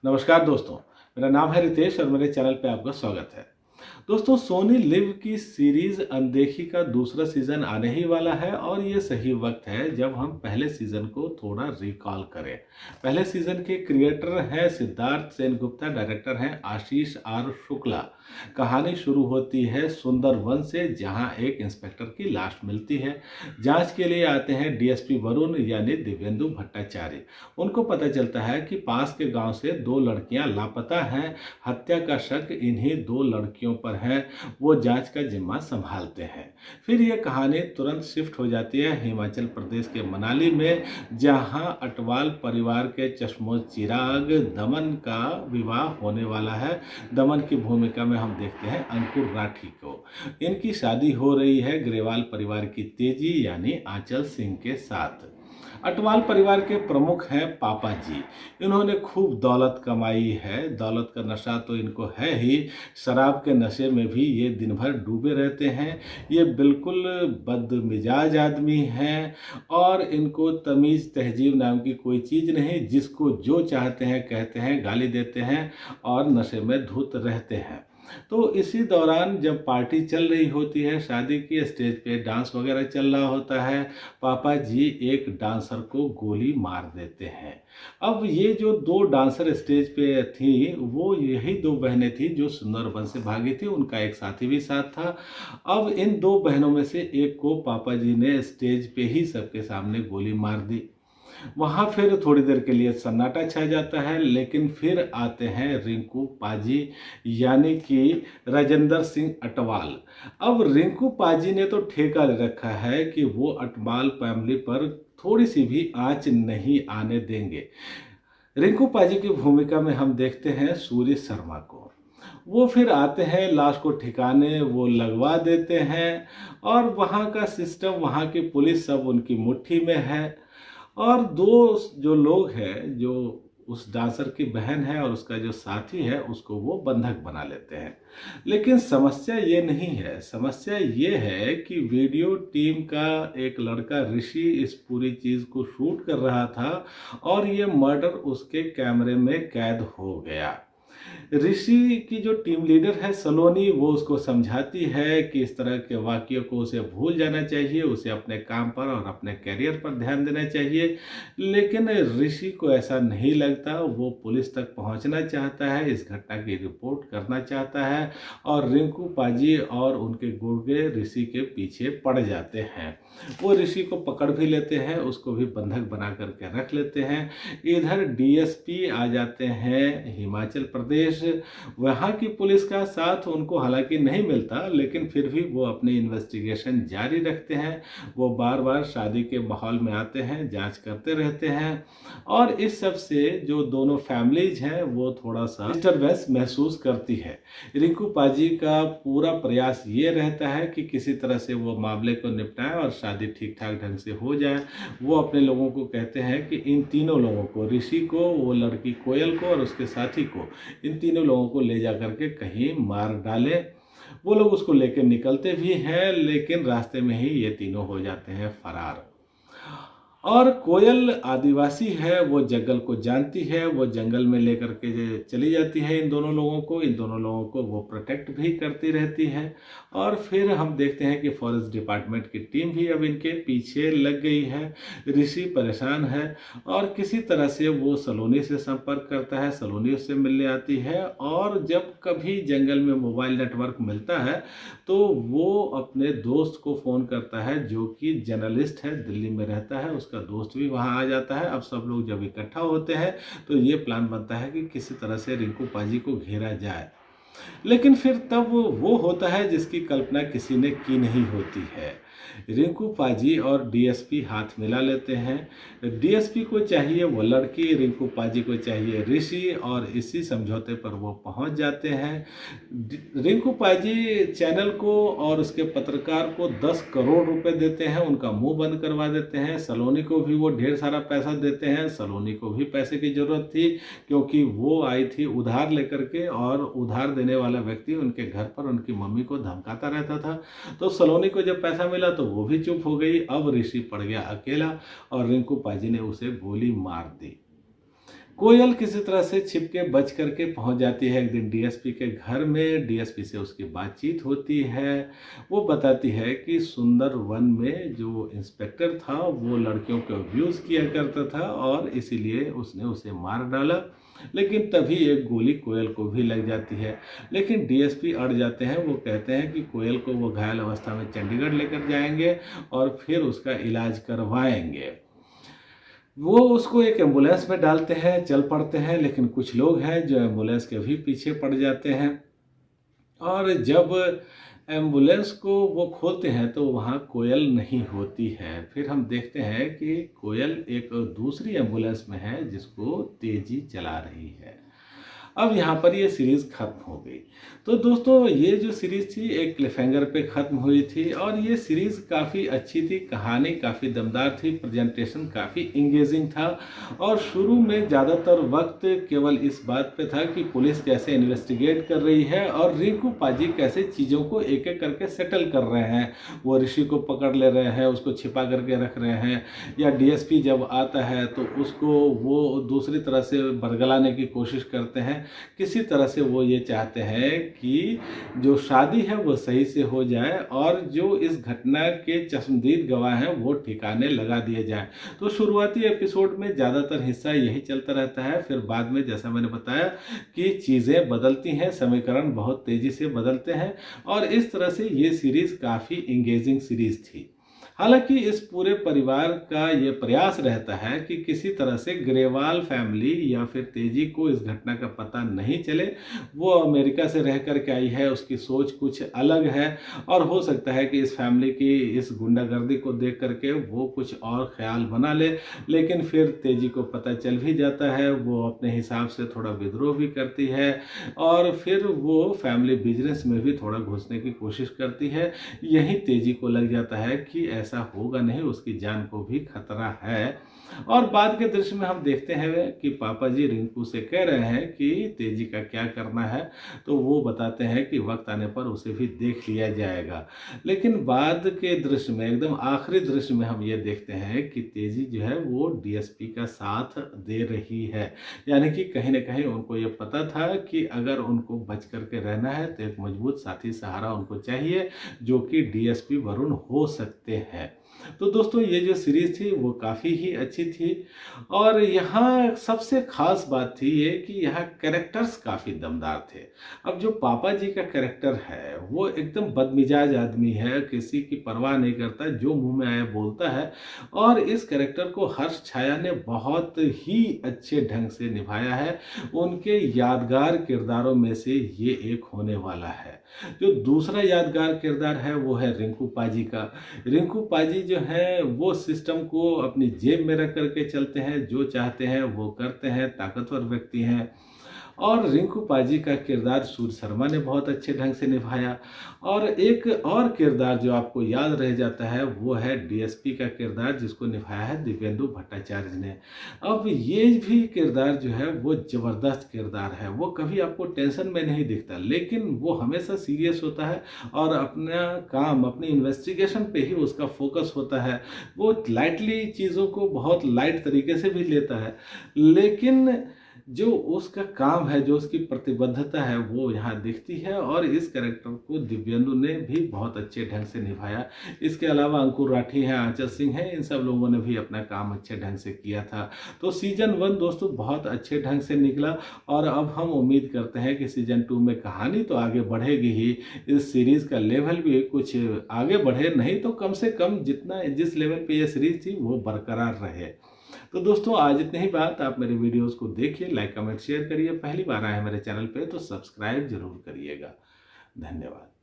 नमस्कार दोस्तों, मेरा नाम है रितेश और मेरे चैनल पे आपका स्वागत है। दोस्तों, सोनी लिव की सीरीज अनदेखी का दूसरा सीजन आने ही वाला है और ये सही वक्त है जब हम पहले सीजन को थोड़ा रिकॉल करें। पहले सीजन के क्रिएटर हैं सिद्धार्थ सेनगुप्ता, डायरेक्टर हैं आशीष आर शुक्ला। कहानी शुरू होती है सुंदरवन से, जहां एक इंस्पेक्टर की लाश मिलती है। जांच के लिए आते हैं डीएसपी वरुण यानी दिव्येंदु भट्टाचार्य। उनको पता चलता है कि पास के गांव से दो लड़कियां लापता हैं। हत्या का शक इन्हीं दो लड़कियों पर है। वो जांच का जिम्मा संभालते हैं। फिर ये कहानी तुरंत शिफ्ट हो जाती है हिमाचल प्रदेश के मनाली में, जहां अटवाल परिवार के चश्मो चिराग दमन का विवाह होने वाला है। दमन की भूमिका में हम देखते हैं अंकुर राठी को। इनकी शादी हो रही है ग्रेवाल परिवार की तेजी यानी आंचल सिंह के साथ। अटवाल परिवार के प्रमुख हैं पापा जी। इन्होंने खूब दौलत कमाई है। दौलत का नशा तो इनको है ही, शराब के नशे में भी ये दिन भर डूबे रहते हैं। ये बिल्कुल बदमिजाज आदमी हैं और इनको तमीज़ तहजीब नाम की कोई चीज़ नहीं। जिसको जो चाहते हैं कहते हैं, गाली देते हैं और नशे में धुत रहते हैं। तो इसी दौरान जब पार्टी चल रही होती है, शादी की स्टेज पे डांस वगैरह चल रहा होता है, पापा जी एक डांसर को गोली मार देते हैं। अब ये जो दो डांसर स्टेज पे थी, वो यही दो बहनें थी जो सुंदरबन से भागी थी। उनका एक साथी भी साथ था। अब इन दो बहनों में से एक को पापा जी ने स्टेज पे ही सबके सामने गोली मार दी। वहाँ फिर थोड़ी देर के लिए सन्नाटा छा जाता है, लेकिन फिर आते हैं रिंकू पाजी यानी कि राजेंद्र सिंह अटवाल। अब रिंकू पाजी ने तो ठेका ले रखा है कि वो अटवाल फैमिली पर थोड़ी सी भी आंच नहीं आने देंगे। रिंकू पाजी की भूमिका में हम देखते हैं सूर्य शर्मा को। वो फिर आते हैं लाश को ठिकाने, वो लगवा देते हैं और वहाँ का सिस्टम, वहाँ की पुलिस सब उनकी मुट्ठी में है। और दो जो लोग हैं, जो उस डांसर की बहन है और उसका जो साथी है, उसको वो बंधक बना लेते हैं। लेकिन समस्या ये नहीं है। समस्या ये है कि वीडियो टीम का एक लड़का ऋषि इस पूरी चीज़ को शूट कर रहा था और ये मर्डर उसके कैमरे में कैद हो गया। ऋषि की जो टीम लीडर है सलोनी, वो उसको समझाती है कि इस तरह के वाक्यों को उसे भूल जाना चाहिए, उसे अपने काम पर और अपने करियर पर ध्यान देना चाहिए। लेकिन ऋषि को ऐसा नहीं लगता। वो पुलिस तक पहुंचना चाहता है, इस घटना की रिपोर्ट करना चाहता है और रिंकू पाजी और उनके गुर्गे ऋषि के पीछे पड़ जाते हैं। वो ऋषि को पकड़ भी लेते हैं, उसको भी बंधक बना करके रख लेते हैं। इधर डीएसपी आ जाते हैं हिमाचल प्रदेश। वहाँ की पुलिस का साथ उनको हालांकि नहीं मिलता, लेकिन फिर भी वो अपनी इन्वेस्टिगेशन जारी रखते हैं। वो बार बार शादी के माहौल में आते हैं, जांच करते रहते हैं और इस सब से जो दोनों फैमिलीज हैं वो थोड़ा सा डिस्टर्बेंस महसूस करती है। रिंकू पाजी का पूरा प्रयास ये रहता है कि किसी तरह से वो मामले को निपटाएं और शादी ठीक ठाक ढंग से हो जाए। वो अपने लोगों को कहते हैं कि इन तीनों लोगों को, ऋषि को, वो लड़की कोयल को और उसके साथी को, इन तीनों लोगों को ले जा करके कहीं मार डालें। वो लोग उसको लेकर निकलते भी हैं, लेकिन रास्ते में ही ये तीनों हो जाते हैं फरार। और कोयल आदिवासी है, वो जंगल को जानती है। वो जंगल में लेकर के चली जाती है इन दोनों लोगों को। इन दोनों लोगों को वो प्रोटेक्ट भी करती रहती है। और फिर हम देखते हैं कि फॉरेस्ट डिपार्टमेंट की टीम भी अब इनके पीछे लग गई है। ऋषि परेशान है और किसी तरह से वो सलोनी से संपर्क करता है। सलोनी उससे मिलने आती है और जब कभी जंगल में मोबाइल नेटवर्क मिलता है तो वो अपने दोस्त को फ़ोन करता है, जो कि जर्नलिस्ट है, दिल्ली में रहता है। उसका दोस्त भी वहाँ आ जाता है। अब सब लोग जब इकट्ठा होते हैं तो ये प्लान बनता है कि किसी तरह से रिंकू पाजी को घेरा जाए। लेकिन फिर तब वो होता है जिसकी कल्पना किसी ने की नहीं होती है। रिंकू पाजी और डीएसपी हाथ मिला लेते हैं। डीएसपी को चाहिए वो लड़की, रिंकू पाजी को चाहिए ऋषि और इसी समझौते पर वो पहुंच जाते हैं। रिंकू पाजी चैनल को और उसके पत्रकार को 10 करोड़ रुपए देते हैं, उनका मुंह बंद करवा देते हैं। सलोनी को भी वो ढेर सारा पैसा देते हैं। सलोनी को भी पैसे की ज़रूरत थी क्योंकि वो आई थी उधार लेकर के और उधार देने वाला व्यक्ति उनके घर पर उनकी मम्मी को धमकाता रहता था। तो सलोनी को जब पैसा मिला तो वो भी चुप हो गई। अब ऋषि पड़ गया अकेला और रिंकू पाजी ने उसे गोली मार दी। कोयल किसी तरह से छिप के बच करके पहुंच जाती है एक दिन डीएसपी के घर में। डीएसपी से उसकी बातचीत होती है। वो बताती है कि सुंदर वन में जो इंस्पेक्टर था वो लड़कियों को अब्यूज़ किया करता था और इसीलिए उसने उसे मार डाला। लेकिन तभी एक गोली कोयल को भी लग जाती है। लेकिन डीएसपी अड़ जाते हैं। वो कहते हैं कि कोयल को वो घायल अवस्था में चंडीगढ़ लेकर जाएंगे और फिर उसका इलाज करवाएंगे। वो उसको एक एम्बुलेंस में डालते हैं, चल पड़ते हैं, लेकिन कुछ लोग हैं जो एम्बुलेंस के भी पीछे पड़ जाते हैं। और जब एम्बुलेंस को वो खोलते हैं तो वहाँ कोयल नहीं होती है। फिर हम देखते हैं कि कोयल एक दूसरी एम्बुलेंस में है जिसको तेजी चला रही है। अब यहाँ पर ये सीरीज़ ख़त्म हो गई। तो दोस्तों ये जो सीरीज़ थी एक क्लिफ़हैंगर पे ख़त्म हुई थी और ये सीरीज़ काफ़ी अच्छी थी, कहानी काफ़ी दमदार थी, प्रेजेंटेशन काफ़ी इंगेजिंग था और शुरू में ज़्यादातर वक्त केवल इस बात पे था कि पुलिस कैसे इन्वेस्टिगेट कर रही है और रिंकू पाजी कैसे चीज़ों को एक एक करके सेटल कर रहे हैं। वो ऋषि को पकड़ ले रहे हैं, उसको छिपा करके रख रहे हैं, या डीएसपी जब आता है तो उसको वो दूसरी तरह से बरगलाने की कोशिश करते हैं। किसी तरह से वो ये चाहते हैं कि जो शादी है वो सही से हो जाए और जो इस घटना के चश्मदीद गवाह हैं वो ठिकाने लगा दिए जाए। तो शुरुआती एपिसोड में ज़्यादातर हिस्सा यही चलता रहता है। फिर बाद में जैसा मैंने बताया कि चीज़ें बदलती हैं, समीकरण बहुत तेज़ी से बदलते हैं और इस तरह से ये सीरीज़ काफ़ी इंगेजिंग सीरीज़ थी। हालांकि इस पूरे परिवार का ये प्रयास रहता है कि किसी तरह से ग्रेवाल फैमिली या फिर तेजी को इस घटना का पता नहीं चले। वो अमेरिका से रह कर के आई है, उसकी सोच कुछ अलग है और हो सकता है कि इस फैमिली की इस गुंडागर्दी को देख करके वो कुछ और ख्याल बना ले। लेकिन फिर तेजी को पता चल भी जाता है, वो अपने हिसाब से थोड़ा विद्रोह भी करती है और फिर वो फैमिली बिजनेस में भी थोड़ा घुसने की कोशिश करती है। यही तेजी को लग जाता है कि ऐसा होगा नहीं, उसकी जान को भी खतरा है। और बाद के दृश्य में हम देखते हैं कि पापा जी रिंकू से कह रहे हैं कि तेजी का क्या करना है, तो वो बताते हैं कि वक्त आने पर उसे भी देख लिया जाएगा। लेकिन बाद के दृश्य में, एकदम आखिरी दृश्य में हम ये देखते हैं कि तेजी जो है वो डीएसपी का साथ दे रही है। यानी कि कहीं ना कहीं उनको ये पता था कि अगर उनको बच करके रहना है तो एक मजबूत साथी सहारा उनको चाहिए, जो कि डीएसपी वरुण हो सकते हैं। तो दोस्तों ये जो सीरीज़ थी वो काफ़ी ही अच्छी थी और यहाँ सबसे ख़ास बात थी ये कि यहाँ कैरेक्टर्स काफ़ी दमदार थे। अब जो पापा जी का कैरेक्टर है वो एकदम बदमिजाज आदमी है, किसी की परवाह नहीं करता, जो मुंह में आया बोलता है और इस कैरेक्टर को हर्ष छाया ने बहुत ही अच्छे ढंग से निभाया है। उनके यादगार किरदारों में से ये एक होने वाला है। जो दूसरा यादगार किरदार है वो है रिंकू पाजी का। रिंकू पाजी जो है वो सिस्टम को अपनी जेब में रख करके चलते हैं, जो चाहते हैं वो करते हैं, ताकतवर व्यक्ति हैं। और रिंकू पाजी का किरदार सूर्य शर्मा ने बहुत अच्छे ढंग से निभाया। और एक और किरदार जो आपको याद रह जाता है वो है डीएसपी का किरदार, जिसको निभाया है दिव्येंदु भट्टाचार्य ने। अब ये भी किरदार जो है वो ज़बरदस्त किरदार है। वो कभी आपको टेंशन में नहीं दिखता, लेकिन वो हमेशा सीरियस होता है और अपना काम, अपनी इन्वेस्टिगेशन पे ही उसका फोकस होता है। वो लाइटली चीज़ों को बहुत लाइट तरीके से भी लेता है, लेकिन जो उसका काम है, जो उसकी प्रतिबद्धता है वो यहाँ दिखती है और इस कैरेक्टर को दिव्येंदु ने भी बहुत अच्छे ढंग से निभाया। इसके अलावा अंकुर राठी हैं, आंचल सिंह हैं, इन सब लोगों ने भी अपना काम अच्छे ढंग से किया था। तो सीजन 1 दोस्तों बहुत अच्छे ढंग से निकला और अब हम उम्मीद करते हैं कि सीजन 2 में कहानी तो आगे बढ़ेगी ही, इस सीरीज़ का लेवल भी कुछ आगे बढ़े, नहीं तो कम से कम जिस लेवल पर यह सीरीज़ थी वो बरकरार रहे। तो दोस्तों आज इतनी ही बात। आप मेरे वीडियोस को देखिए, लाइक कमेंट शेयर करिए। पहली बार आए मेरे चैनल पे तो सब्सक्राइब जरूर करिएगा। धन्यवाद।